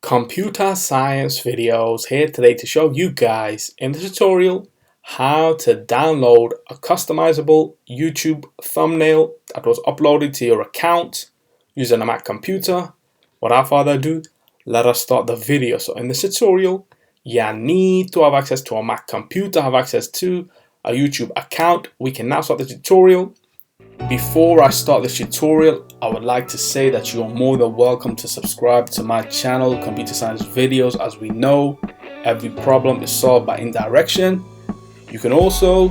Computer science videos here today to show you guys in the tutorial how to download a customizable YouTube thumbnail that was uploaded to your account using a Mac computer. Without further ado, let us start the video. So in this tutorial, you need to have access to a Mac computer, have access to a YouTube account. We can now start the tutorial. Before I start this tutorial, I would like to say that you are more than welcome to subscribe to my channel, Computer Science Videos. As we know, every problem is solved by indirection. You can also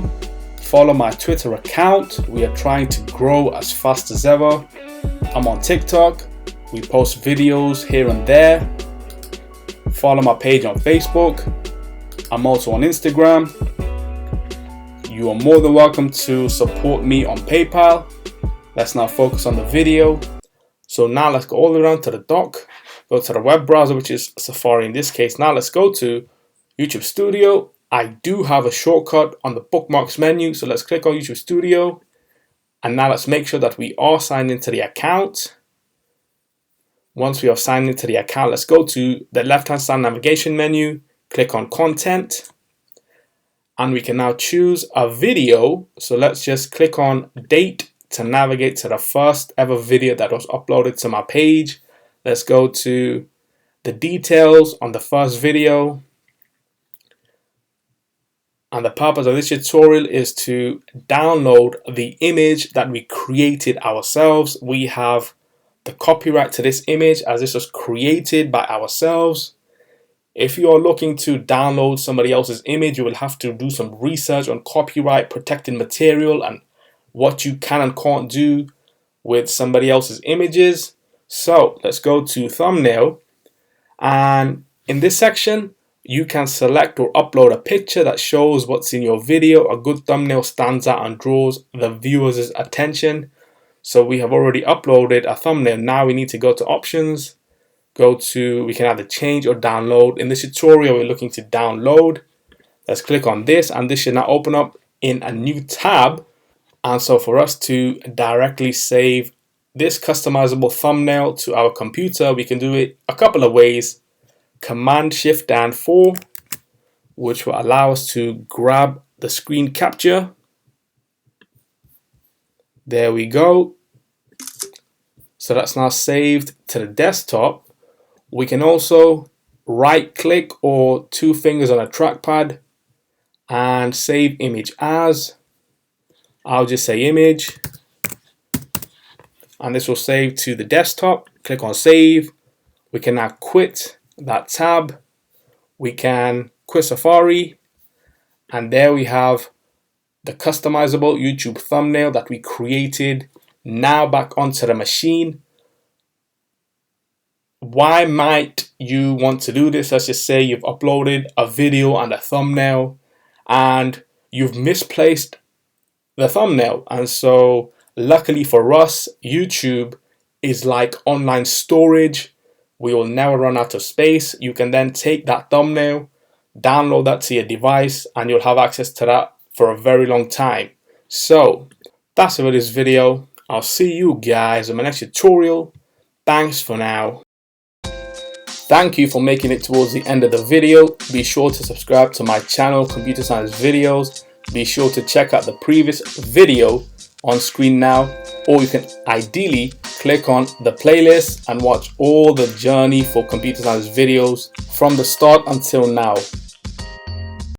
follow my Twitter account. We are trying to grow as fast as ever. I'm on TikTok. We post videos here and there. Follow my page on Facebook. I'm also on Instagram. You are more than welcome to support me on PayPal. Let's now focus on the video. So now let's go all the way around to the dock. Go to the web browser, which is Safari in this case. Now let's go to YouTube Studio. I do have a shortcut on the bookmarks menu. So let's click on YouTube Studio. And now let's make sure that we are signed into the account. Once we are signed into the account, let's go to the left-hand side navigation menu. Click on Content. And we can now choose a video. So let's just click on Date to navigate to the first ever video that was uploaded to my page. Let's go to the details on the first video. And the purpose of this tutorial is to download the image that we created ourselves. We have the copyright to this image as this was created by ourselves. If you are looking to download somebody else's image, you will have to do some research on copyright protected material and what you can and can't do with somebody else's images. So let's go to thumbnail. And in this section, you can select or upload a picture that shows what's in your video. A good thumbnail stands out and draws the viewer's attention. So we have already uploaded a thumbnail. Now we need to go to options. We can either change or download. In this tutorial, we're looking to download. Let's click on this, and this should now open up in a new tab. And so for us to directly save this customizable thumbnail to our computer, we can do it a couple of ways. Command-Shift-4, which will allow us to grab the screen capture. There we go. So that's now saved to the desktop. We can also right click or two fingers on a trackpad and save image as. I'll just say image. And this will save to the desktop. Click on save. We can now quit that tab. We can quit Safari. And there we have the customizable YouTube thumbnail that we created now back onto the machine. Why might you want to do this? Let's just say you've uploaded a video and a thumbnail and you've misplaced the thumbnail. And so luckily for us, YouTube is like online storage. We will never run out of space. You can then take that thumbnail, download that to your device, and you'll have access to that for a very long time. So that's it for this video. I'll see you guys in my next tutorial. Thanks for now. Thank you for making it towards the end of the video. Be sure to subscribe to my channel, Computer Science Videos. Be sure to check out the previous video on screen now, or you can ideally click on the playlist and watch all the journey for Computer Science Videos from the start until now.